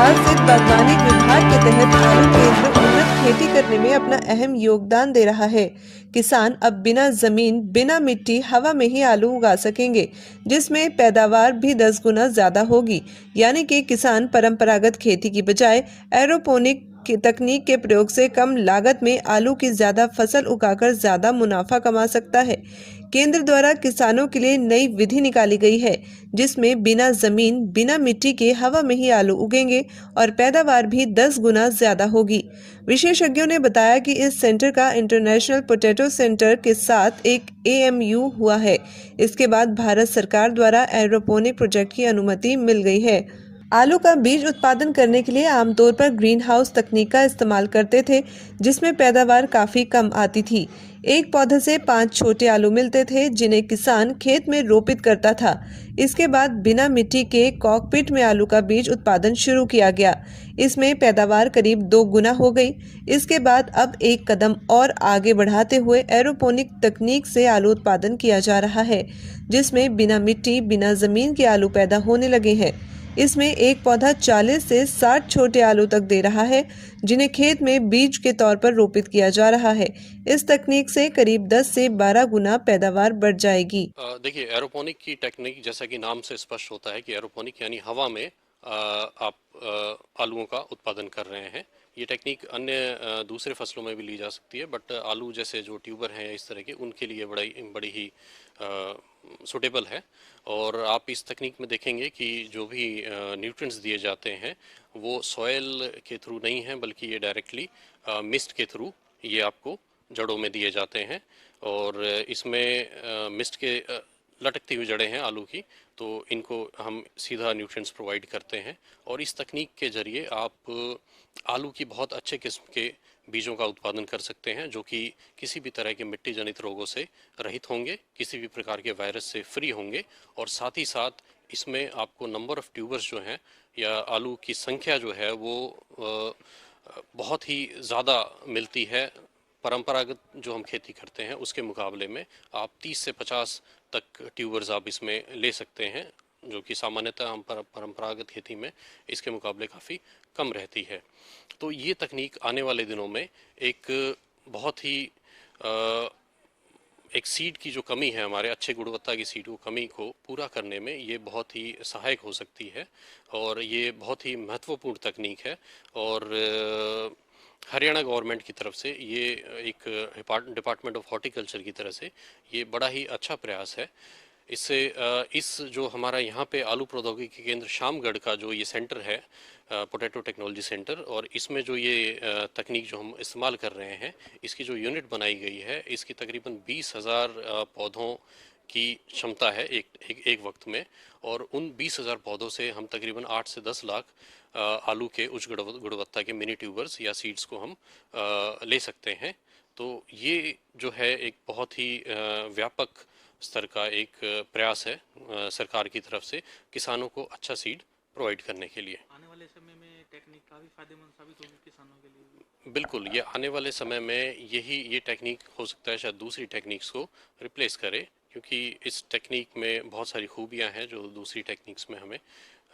साल से बागवानी विभाग के तहत आलू केंद्र उन्नत खेती करने में अपना अहम योगदान दे रहा है। किसान अब बिना जमीन, बिना मिट्टी, हवा में ही आलू उगा सकेंगे, जिसमें पैदावार भी 10 गुना ज्यादा होगी। यानी कि किसान परंपरागत खेती की बजाय एरोपोनिक की तकनीक के प्रयोग से कम लागत में आलू की ज्यादा फसल उगाकर ज्यादा मुनाफा कमा सकता है। केंद्र द्वारा किसानों के लिए नई विधि निकाली गई है, जिसमें बिना जमीन, बिना मिट्टी के हवा में ही आलू उगेंगे और पैदावार भी 10 गुना ज्यादा होगी। विशेषज्ञों ने बताया कि इस सेंटर का इंटरनेशनल पोटैटो सेंटर के साथ एक AMU हुआ है। इसके बाद भारत सरकार द्वारा एरोपोनिक प्रोजेक्ट की अनुमति मिल गई है। आलू का बीज उत्पादन करने के लिए आमतौर पर ग्रीन हाउस तकनीक का इस्तेमाल करते थे, जिसमें पैदावार काफी कम आती थी। एक पौधे से 5 छोटे आलू मिलते थे, जिन्हें किसान खेत में रोपित करता था। इसके बाद बिना मिट्टी के कॉकपिट में आलू का बीज उत्पादन शुरू किया गया। इसमें पैदावार करीब 2 गुना हो गई। इसके बाद अब एक कदम और आगे बढ़ाते हुए एरोपोनिक तकनीक से आलू उत्पादन किया जा रहा है, जिसमें बिना मिट्टी, बिना जमीन के आलू पैदा होने लगे हैं। इसमें एक पौधा 40 से 60 छोटे आलू तक दे रहा है, जिन्हें खेत में बीज के तौर पर रोपित किया जा रहा है। इस तकनीक से करीब 10 से 12 गुना पैदावार बढ़ जाएगी। देखिए, एरोपोनिक की टेक्निक जैसा कि नाम से स्पष्ट होता है कि एरोपोनिक यानी हवा में आप आलूओं का उत्पादन कर रहे हैं। ये टेक्निक अन्य दूसरे फसलों में भी ली जा सकती है, बट आलू जैसे जो ट्यूबर हैं इस तरह के, उनके लिए बड़ी ही सुटेबल है। और आप इस तकनीक में देखेंगे कि जो भी न्यूट्रिएंट्स दिए जाते हैं वो सॉयल के थ्रू नहीं हैं, बल्कि ये डायरेक्टली मिस्ट के थ्रू ये आपको जड़ों में दिए जाते हैं। और इसमें मिस्ट के लटकती हुई जड़ें हैं आलू की, तो इनको हम सीधा न्यूट्रिएंट्स प्रोवाइड करते हैं। और इस तकनीक के ज़रिए आप आलू की बहुत अच्छे किस्म के बीजों का उत्पादन कर सकते हैं, जो कि किसी भी तरह के मिट्टी जनित रोगों से रहित होंगे, किसी भी प्रकार के वायरस से फ्री होंगे। और साथ ही साथ इसमें आपको नंबर ऑफ़ ट्यूबर्स जो हैं या आलू की संख्या जो है वो बहुत ही ज़्यादा मिलती है। परंपरागत जो हम खेती करते हैं उसके मुकाबले में आप 30 से 50 तक ट्यूबर्स आप इसमें ले सकते हैं, जो कि सामान्यतः हम परंपरागत खेती में इसके मुकाबले काफ़ी कम रहती है। तो ये तकनीक आने वाले दिनों में एक बहुत ही एक सीड की जो कमी है, हमारे अच्छे गुणवत्ता की सीड को कमी को पूरा करने में ये बहुत ही सहायक हो सकती है। और ये बहुत ही महत्वपूर्ण तकनीक है। और हरियाणा गवर्नमेंट की तरफ से ये एक डिपार्टमेंट ऑफ हॉर्टिकल्चर की तरफ से ये बड़ा ही अच्छा प्रयास है। इससे इस जो हमारा यहाँ पे आलू प्रौद्योगिकी केंद्र शामगढ़ का जो ये सेंटर है, पोटैटो टेक्नोलॉजी सेंटर, और इसमें जो ये तकनीक जो हम इस्तेमाल कर रहे हैं, इसकी जो यूनिट बनाई गई है, इसकी तकरीबन 20,000 पौधों की क्षमता है एक वक्त में। और उन 20,000 पौधों से हम तकरीबन 8 से 10 लाख आलू के उच्च गुणवत्ता के मिनी ट्यूबर्स या सीड्स को हम ले सकते हैं। तो ये जो है एक बहुत ही व्यापक स्तर का एक प्रयास है सरकार की तरफ से किसानों को अच्छा सीड प्रोवाइड करने के लिए। आने वाले समय में टेक्निक काफ़ी फायदेमंद साबित होगी किसानों के लिए। बिल्कुल, ये आने वाले समय में ये टेक्निक हो सकता है शायद दूसरी टेक्निक्स को रिप्लेस करे, क्योंकि इस टेक्निक में बहुत सारी खूबियां हैं जो दूसरी टेक्निक्स में हमें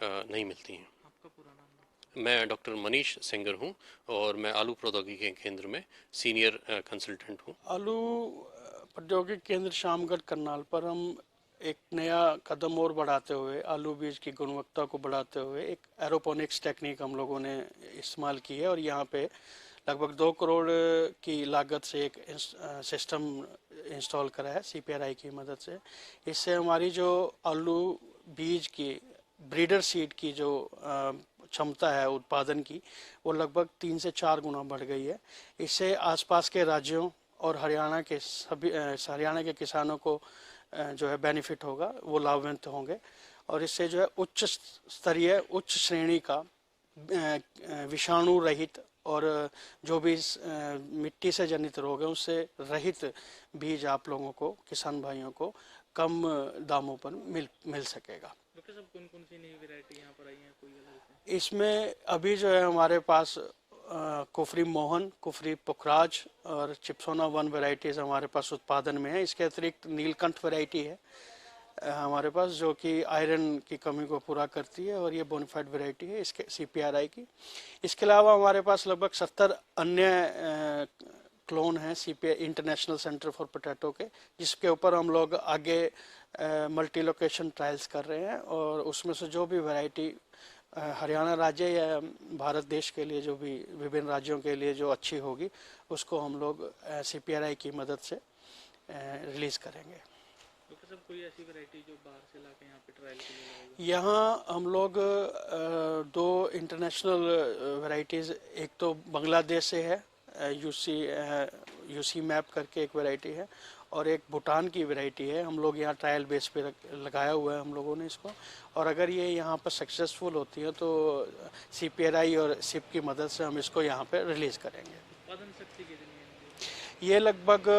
नहीं मिलती हैं। आपका पूरा नाम? मैं डॉक्टर मनीष सेंगर हूं और मैं आलू प्रौद्योगिकी केंद्र में सीनियर कंसल्टेंट हूं। आलू प्रौद्योगिकी केंद्र शामगढ़ करनाल पर हम एक नया कदम और बढ़ाते हुए आलू बीज की गुणवत्ता को बढ़ाते हुए एक एरोपोनिक्स टेक्निक हम लोगों ने इस्तेमाल की है। और यहाँ पे लगभग 2 करोड़ की लागत से एक सिस्टम इंस्टॉल करा है CPRI की मदद से। इससे हमारी जो आलू बीज की ब्रीडर सीड की जो क्षमता है उत्पादन की, वो लगभग 3 से 4 गुना बढ़ गई है। इससे आसपास के राज्यों और हरियाणा के किसानों को जो है बेनिफिट होगा, वो लाभान्वित होंगे। और इससे जो है उच्च श्रेणी का विषाणु रहित और जो भी मिट्टी से जनित रोग है उससे रहित बीज आप लोगों को, किसान भाइयों को कम दामों पर मिल सकेगा। डॉक्टर साहब, कौन कौन सी नई वैरायटी यहाँ पर आई है? कोई अलग इसमें अभी जो है हमारे पास कुफरी मोहन, कुफरी पुखराज और चिप्सोना 1 वैरायटीज़ हमारे पास उत्पादन में है। इसके अतिरिक्त नीलकंठ वैरायटी है, हमारे पास, जो कि आयरन की कमी को पूरा करती है, और ये बोनाफाइड वैरायटी है इसके CPRI की। इसके अलावा हमारे पास लगभग 70 अन्य क्लोन हैं CPI international centre for potato के, जिसके ऊपर हम लोग आगे मल्टी लोकेशन ट्रायल्स कर रहे हैं, और उसमें से जो भी वैरायटी हरियाणा राज्य या भारत देश के लिए, जो भी विभिन्न राज्यों के लिए जो अच्छी होगी, उसको हम लोग CPRI की मदद से रिलीज़ करेंगे। डॉक्टर साहब, कोई ऐसी वैरायटी जो बाहर से लाके यहाँ पे ट्रायल के लिए लगाओगे? यहाँ हम लोग 2 इंटरनेशनल वैरायटीज़, एक तो बांग्लादेश से है, यूसी मैप करके एक वैरायटी है, और एक भूटान की वैरायटी है। हम लोग यहाँ ट्रायल बेस पे लगाया हुआ है हम लोगों ने इसको, और अगर ये यहाँ पर सक्सेसफुल होती है तो CPRI और SIP की मदद से हम इसको यहाँ पे रिलीज़ करेंगे। उत्पादन शक्ति कितनी है? ये लगभग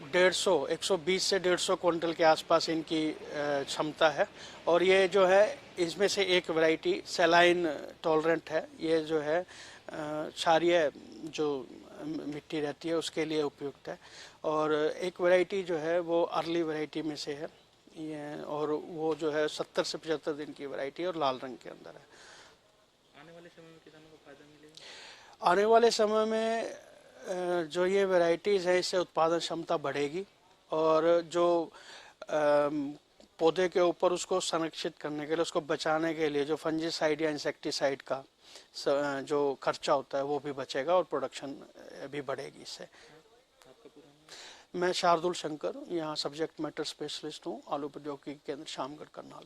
120 से 150 क्विंटल के आसपास इनकी क्षमता है, और ये जो है, इसमें से एक वैरायटी सैलाइन टॉलरेंट है। ये जो है क्षारीय जो मिट्टी रहती है उसके लिए उपयुक्त है, और एक वैरायटी जो है वो अर्ली वैरायटी में से है ये, और वो जो है 70 से 75 दिन की वैरायटी है और लाल रंग के अंदर है। आने वाले समय में किसानों को फायदा मिलेगा? आने वाले समय में जो ये वैरायटीज़ है, इससे उत्पादन क्षमता बढ़ेगी, और जो पौधे के ऊपर उसको संरक्षित करने के लिए, उसको बचाने के लिए जो फंजीसाइड या इंसेक्टिसाइड का जो खर्चा होता है वो भी बचेगा, और प्रोडक्शन भी बढ़ेगी इससे। आपका पूरा नाम? मैं शार्दुल शंकर, यहाँ सब्जेक्ट मैटर स्पेशलिस्ट हूँ, आलू प्रौद्योगिकी केंद्र शामगढ़ करनाल।